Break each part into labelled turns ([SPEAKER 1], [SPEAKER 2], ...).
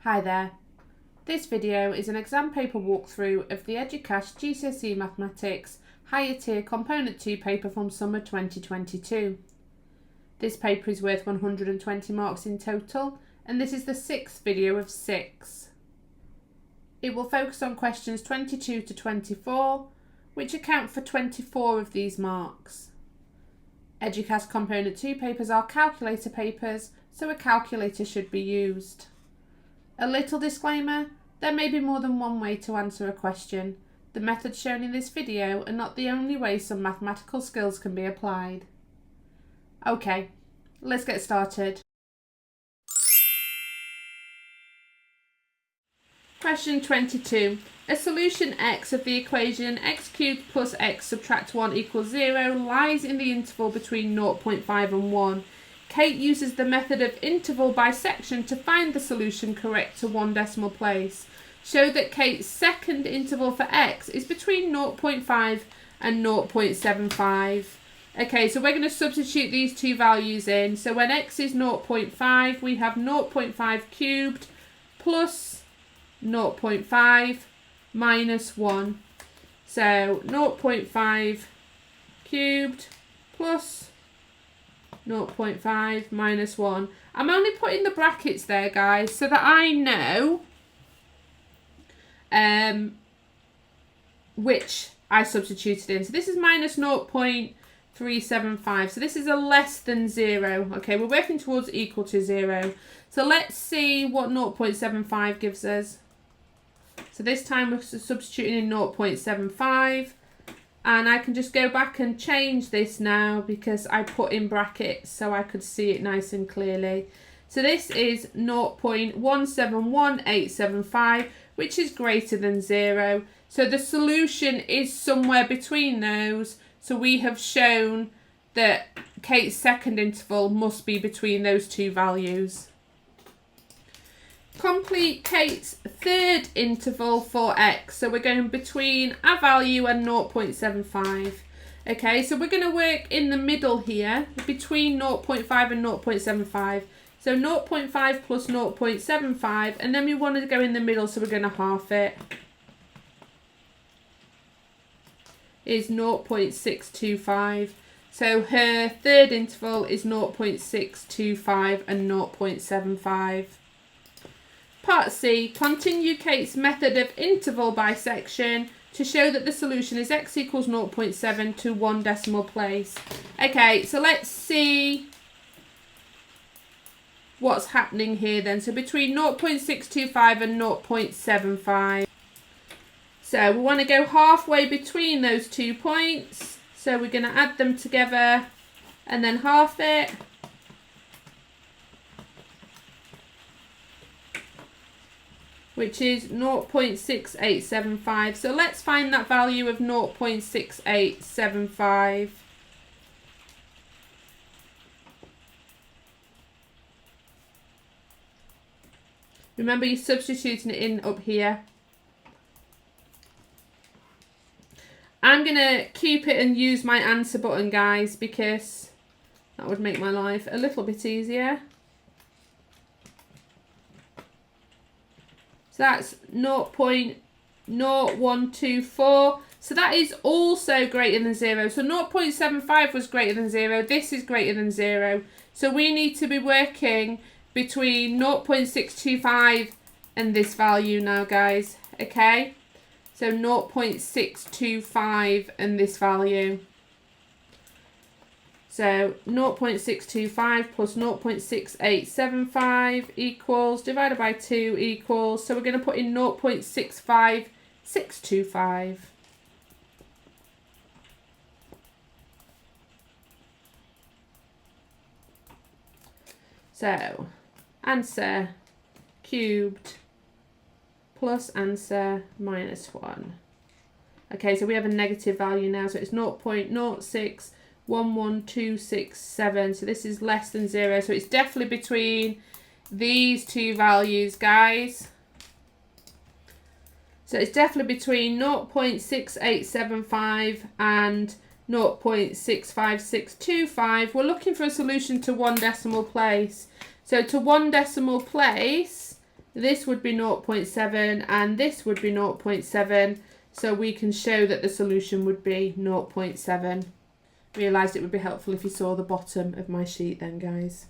[SPEAKER 1] Hi there. This video is an exam paper walkthrough of the Eduqas GCSE Mathematics Higher Tier Component 2 paper from summer 2022. This paper is worth 120 marks in total, and this is the 6th video of 6. It will focus on questions 22 to 24, which account for 24 of these marks. Eduqas Component 2 papers are calculator papers, so a calculator should be used. A little disclaimer, there may be more than one way to answer a question. The methods shown in this video are not the only way some mathematical skills can be applied. Okay, let's get started. Question 22. A solution x of the equation x cubed plus x subtract 1 equals 0 lies in the interval between 0.5 and 1. Kate uses the method of interval bisection to find the solution correct to one decimal place. Show that Kate's second interval for x is between 0.5 and 0.75. Okay, so we're going to substitute these two values in. So when x is 0.5, we have 0.5 cubed plus 0.5 minus 1. So 0.5 cubed plus 0.5 minus 1. I'm only putting the brackets there, guys, so that I know which I substituted in. So this is minus 0.375. So this is a less than 0. Okay, we're working towards equal to 0. So let's see what 0.75 gives us. So this time we're substituting in 0.75. And I can just go back and change this now because I put in brackets so I could see it nice and clearly. So this is 0.171875, which is greater than 0. So the solution is somewhere between those. So we have shown that Kate's second interval must be between those two values. Complete Kate's third interval for x. So we're going between a value and 0.75. Okay, so we're going to work in the middle here, between 0.5 and 0.75. So 0.5 plus 0.75, and then we want to go in the middle, so we're going to half it. Is 0.625. So her third interval is 0.625 and 0.75. Part C, continue Kate's method of interval bisection to show that the solution is x equals 0.7 to one decimal place. Okay, so let's see what's happening here then. So between 0.625 and 0.75. So we want to go halfway between those 2 points. So we're going to add them together and then half it. Which is 0.6875. So let's find that value of 0.6875. Remember, you're substituting it in up here. I'm going to keep it and use my answer button, guys, because that would make my life a little bit easier. So that's 0.0124. So that is also greater than 0. So 0.75 was greater than 0. This is greater than 0. So we need to be working between 0.625 and this value now, guys. Okay? So 0.625 and this value. So 0.625 plus 0.6875 equals, divided by 2 equals, so we're going to put in 0.65625. So answer cubed plus answer minus 1. Okay, so we have a negative value now, so it's 0.0611267. So this is less than 0. So it's definitely between these two values, guys. So it's definitely between 0.6875 and 0.65625. We're looking for a solution to one decimal place. So to one decimal place, this would be 0.7 and this would be 0.7. So we can show that the solution would be 0.7. Realised it would be helpful if you saw the bottom of my sheet then, guys.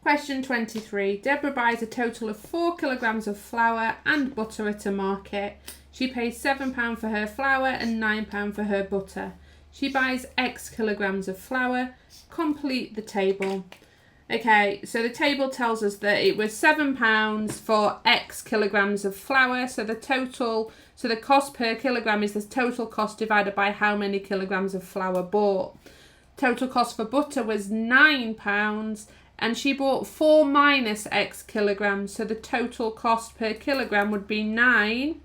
[SPEAKER 1] Question 23. Deborah buys a total of 4 kilograms of flour and butter at a market. She pays £7 for her flour and £9 for her butter. She buys X kilograms of flour. Complete the table. Okay, so the table tells us that it was £7 for X kilograms of flour. So the cost per kilogram is the total cost divided by how many kilograms of flour bought. Total cost for butter was £9. And she bought 4 minus X kilograms, so the total cost per kilogram would be 9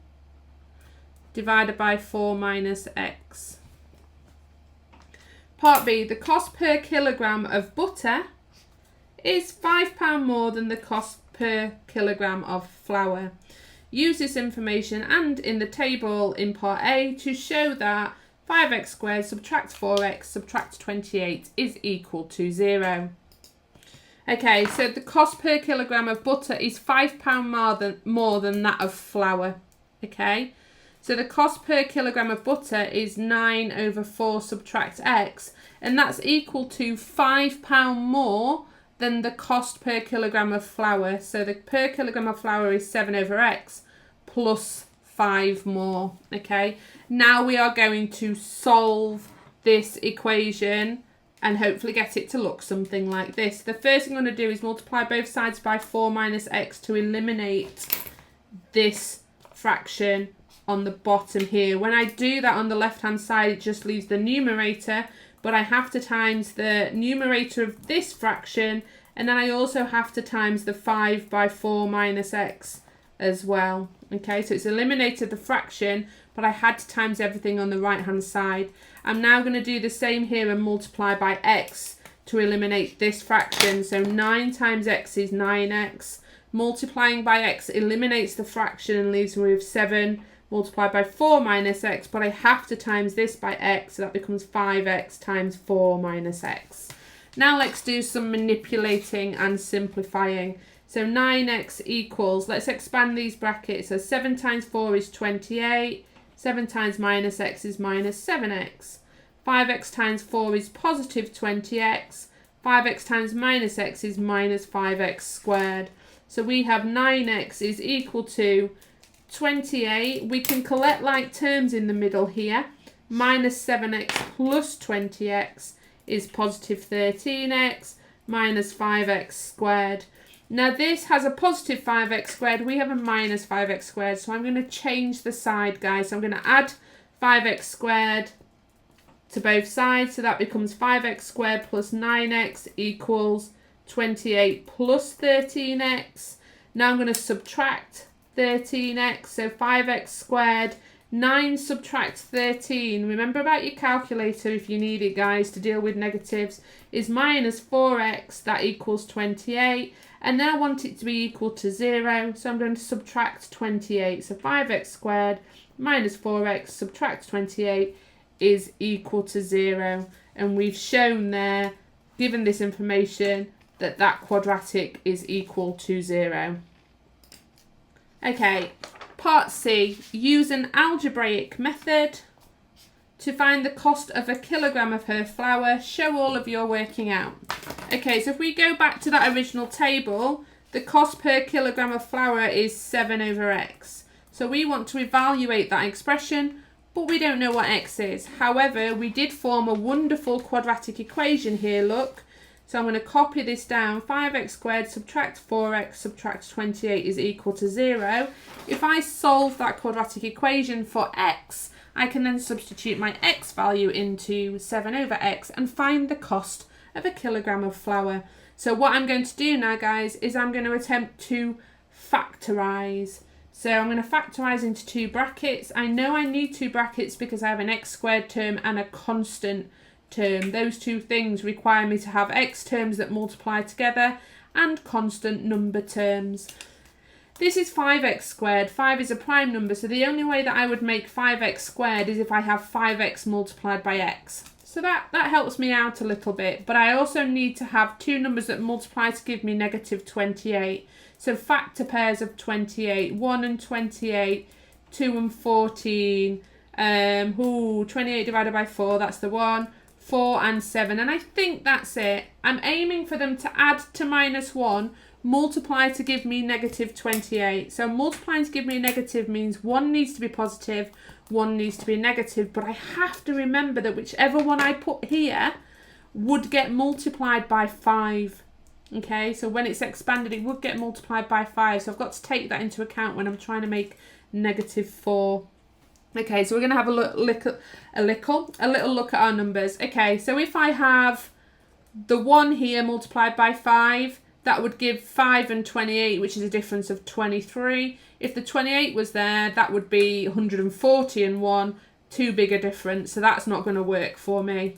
[SPEAKER 1] divided by 4 minus X. Part B, the cost per kilogram of butter is £5 more than the cost per kilogram of flour. Use this information and in the table in part A to show that 5x squared subtract 4x subtract 28 is equal to 0. Okay, so the cost per kilogram of butter is £5 more than that of flour. Okay, so the cost per kilogram of butter is 9 over 4 subtract x, and that's equal to £5 more than the cost per kilogram of flour. So the per kilogram of flour is 7 over x plus 5 more. Okay, now we are going to solve this equation and hopefully get it to look something like this. The first thing I'm going to do is multiply both sides by 4 minus x to eliminate this fraction on the bottom here. When I do that on the left hand side, it just leaves the numerator, but I have to times the numerator of this fraction, and then I also have to times the 5 by 4 minus x as well. Okay, so it's eliminated the fraction, but I had to times everything on the right hand side. I'm now going to do the same here and multiply by x to eliminate this fraction. So 9 times x is 9x. Multiplying by x eliminates the fraction and leaves me with 7 multiplied by 4 minus x, but I have to times this by x, so that becomes 5x times 4 minus x. Now let's do some manipulating and simplifying. So 9x equals, let's expand these brackets. So 7 times 4 is 28. 7 times minus x is minus 7x. 5x times 4 is positive 20x. 5x times minus x is minus 5x squared. So we have 9x is equal to 28. We can collect like terms in the middle here. Minus 7x plus 20x is positive 13x minus 5x squared. Now this has a positive 5x squared, we have a minus 5x squared, so I'm going to change the side, guys. So I'm going to add 5x squared to both sides, so that becomes 5x squared plus 9x equals 28 plus 13x. Now I'm going to subtract 13x, so 5x squared, 9 subtract 13, remember about your calculator if you need it, guys, to deal with negatives, is minus 4x, that equals 28. And then I want it to be equal to 0, so I'm going to subtract 28. So 5x squared minus 4x subtract 28 is equal to 0. And we've shown there, given this information, that that quadratic is equal to 0. Okay, part C, use an algebraic method to find the cost of a kilogram of her flour. Show all of your working out. Okay, so if we go back to that original table, the cost per kilogram of flour is 7 over x. So we want to evaluate that expression, but we don't know what x is. However, we did form a wonderful quadratic equation here, look. So I'm going to copy this down. 5x squared subtract 4x subtract 28 is equal to 0. If I solve that quadratic equation for x, I can then substitute my x value into 7 over x and find the cost of a kilogram of flour. So what I'm going to do now, guys, is I'm going to attempt to factorise. So I'm going to factorise into 2 brackets. I know I need 2 brackets because I have an x squared term and a constant term. Those 2 things require me to have x terms that multiply together and constant number terms. This is 5x squared. 5 is a prime number, so the only way that I would make 5x squared is if I have 5x multiplied by x. So that helps me out a little bit, but I also need to have two numbers that multiply to give me negative 28. So factor pairs of 28, 1 and 28, 2 and 14, 28 divided by 4, that's the one, 4 and 7, and I think that's it. I'm aiming for them to add to minus 1, multiply to give me negative 28. So multiplying to give me a negative means one needs to be positive, one needs to be negative, but I have to remember that whichever one I put here would get multiplied by 5. Okay, so when it's expanded, it would get multiplied by 5. So I've got to take that into account when I'm trying to make negative 4. Okay, so we're going to have a little look at our numbers. Okay, so if I have the 1 here multiplied by 5, that would give 5 and 28, which is a difference of 23. If the 28 was there, that would be 140 and 1, too big a difference, so that's not going to work for me.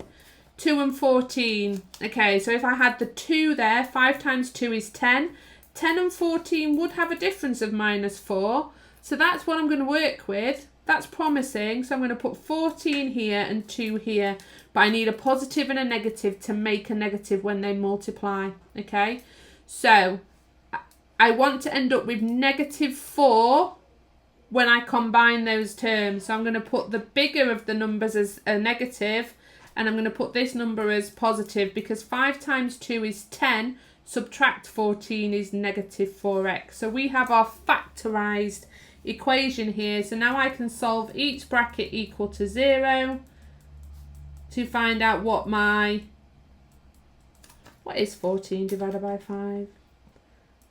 [SPEAKER 1] 2 and 14. Okay, so if I had the 2 there, 5 times 2 is 10. 10 and 14 would have a difference of minus 4. So that's what I'm going to work with. That's promising. So I'm going to put 14 here and 2 here. But I need a positive and a negative to make a negative when they multiply. Okay, so I want to end up with negative 4 when I combine those terms. So I'm going to put the bigger of the numbers as a negative, and I'm going to put this number as positive, because 5 times 2 is 10, subtract 14 is negative 4x. So we have our factorised equation here. So now I can solve each bracket equal to 0 to find out what is 14 divided by 5?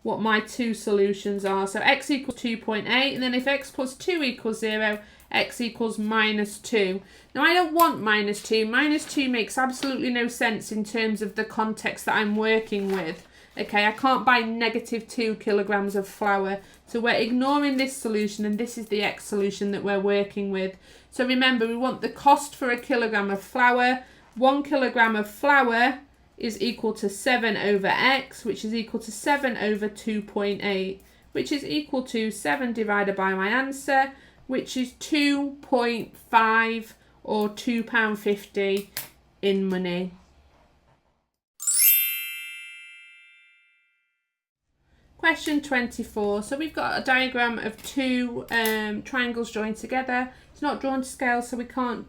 [SPEAKER 1] What my two solutions are. So x equals 2.8, and then if x plus 2 equals 0, x equals minus 2. Now I don't want minus 2. Minus 2 makes absolutely no sense in terms of the context that I'm working with. Okay, I can't buy negative 2 kilograms of flour. So we're ignoring this solution, and this is the x solution that we're working with. So remember, we want the cost for a kilogram of flour. 1 kilogram of flour is equal to 7 over x, which is equal to 7 over 2.8, which is equal to 7 divided by my answer, which is 2.5 or £2.50 in money. Question 24. So we've got a diagram of two triangles joined together. It's not drawn to scale, so we can't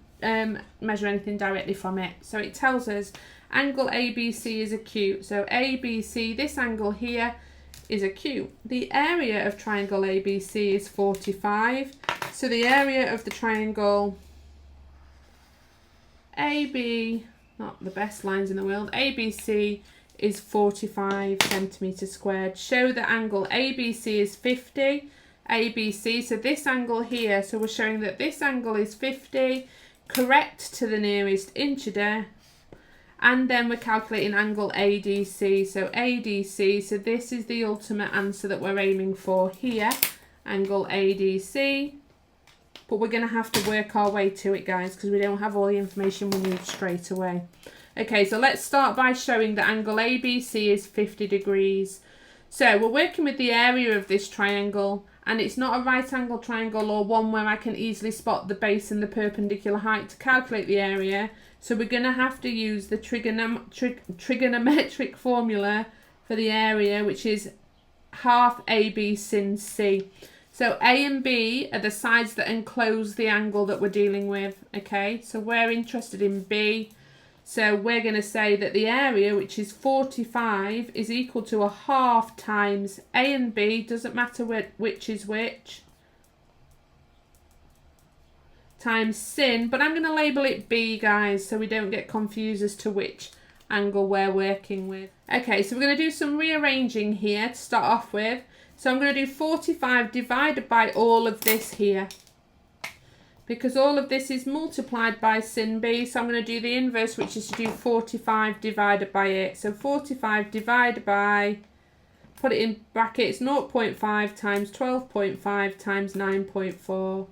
[SPEAKER 1] measure anything directly from it. So it tells us angle ABC is acute. So ABC, this angle here, is acute. The area of triangle ABC is 45. So the area of the triangle AB, not the best lines in the world, ABC is 45 centimetres squared. Show that angle ABC is 50. ABC, so this angle here, so we're showing that this angle is 50, correct to the nearest inch there. And then we're calculating angle ADC. So ADC, so this is the ultimate answer that we're aiming for here, angle ADC. But we're going to have to work our way to it, guys, because we don't have all the information we need straight away. Okay, so let's start by showing that angle ABC is 50 degrees. So we're working with the area of this triangle, and it's not a right angle triangle or one where I can easily spot the base and the perpendicular height to calculate the area. So we're going to have to use the trigonometric formula for the area, which is half AB sin C. So A and B are the sides that enclose the angle that we're dealing with. Okay, so we're interested in B. So we're going to say that the area, which is 45, is equal to a half times A and B, doesn't matter which is which, times sin, but I'm going to label it B, guys, so we don't get confused as to which angle we're working with. Okay, so we're going to do some rearranging here to start off with. So I'm going to do 45 divided by all of this here, because all of this is multiplied by sin B, so I'm going to do the inverse, which is to do 45 divided by it. So 45 divided by, put it in brackets, 0.5 times 12.5 times 9.4,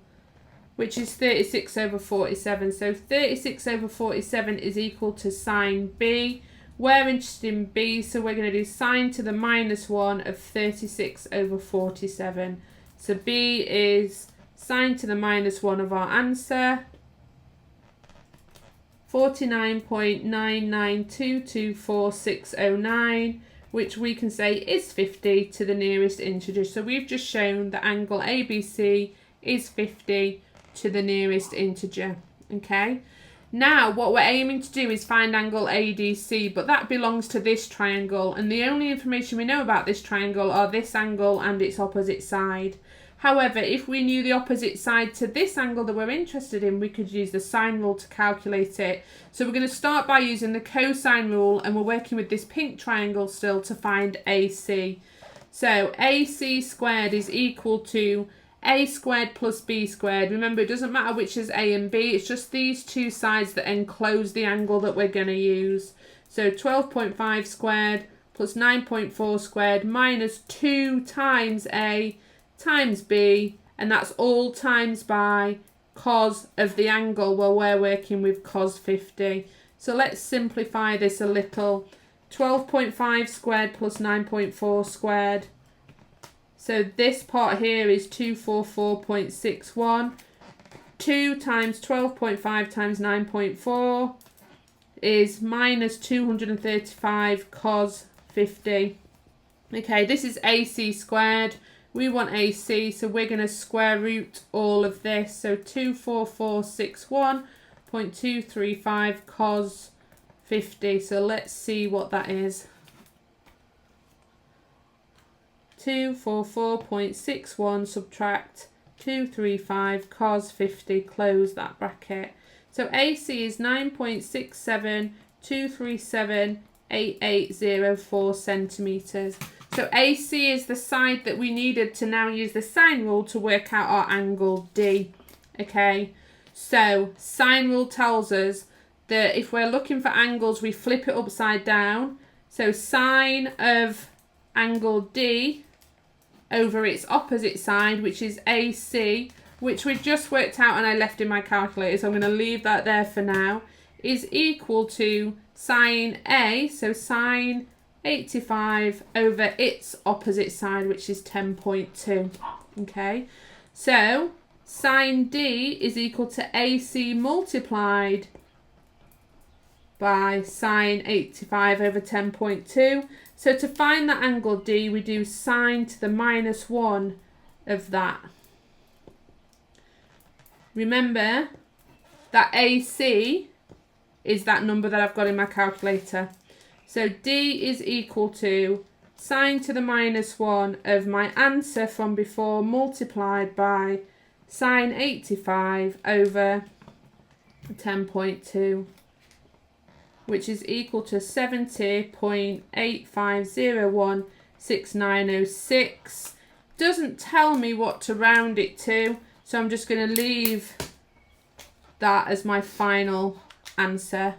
[SPEAKER 1] which is 36 over 47. So 36 over 47 is equal to sine B. We're interested in B, so we're going to do sine to the minus 1 of 36 over 47. So B is sine to the minus 1 of our answer, 49.99224609, which we can say is 50 to the nearest integer. So we've just shown that angle ABC is 50 to the nearest integer. Okay. Now what we're aiming to do is find angle ADC, but that belongs to this triangle, and the only information we know about this triangle are this angle and its opposite side. However, if we knew the opposite side to this angle that we're interested in, we could use the sine rule to calculate it. So we're going to start by using the cosine rule, and we're working with this pink triangle still to find AC. So AC squared is equal to A squared plus B squared. Remember, it doesn't matter which is A and B, it's just these two sides that enclose the angle that we're going to use. So 12.5 squared plus 9.4 squared minus 2 times A times B, and that's all times by cos of the angle. Well, we're working with cos 50. So let's simplify this a little. 12.5 squared plus 9.4 squared. So this part here is 244.61. 2 times 12.5 times 9.4 is minus 235 cos 50. Okay, this is AC squared. We want AC, so we're going to square root all of this. So 24461.235 cos 50. So let's see what that is. 244.61 subtract 235 cos 50, close that bracket. So AC is 9.672378804 centimetres. So AC is the side that we needed to now use the sine rule to work out our angle D. Okay, so sine rule tells us that if we're looking for angles, we flip it upside down. So sine of angle D over its opposite side, which is AC, which we've just worked out and I left in my calculator, so I'm going to leave that there for now, is equal to sine A, so sine 85 over its opposite side, which is 10.2. Okay, so sine D is equal to AC multiplied by sine 85 over 10.2. So to find that angle D, we do sine to the minus 1 of that. Remember that AC is that number that I've got in my calculator. So D is equal to sine to the minus 1 of my answer from before multiplied by sine 85 over 10.2, which is equal to 70.85016906. Doesn't tell me what to round it to, so I'm just going to leave that as my final answer.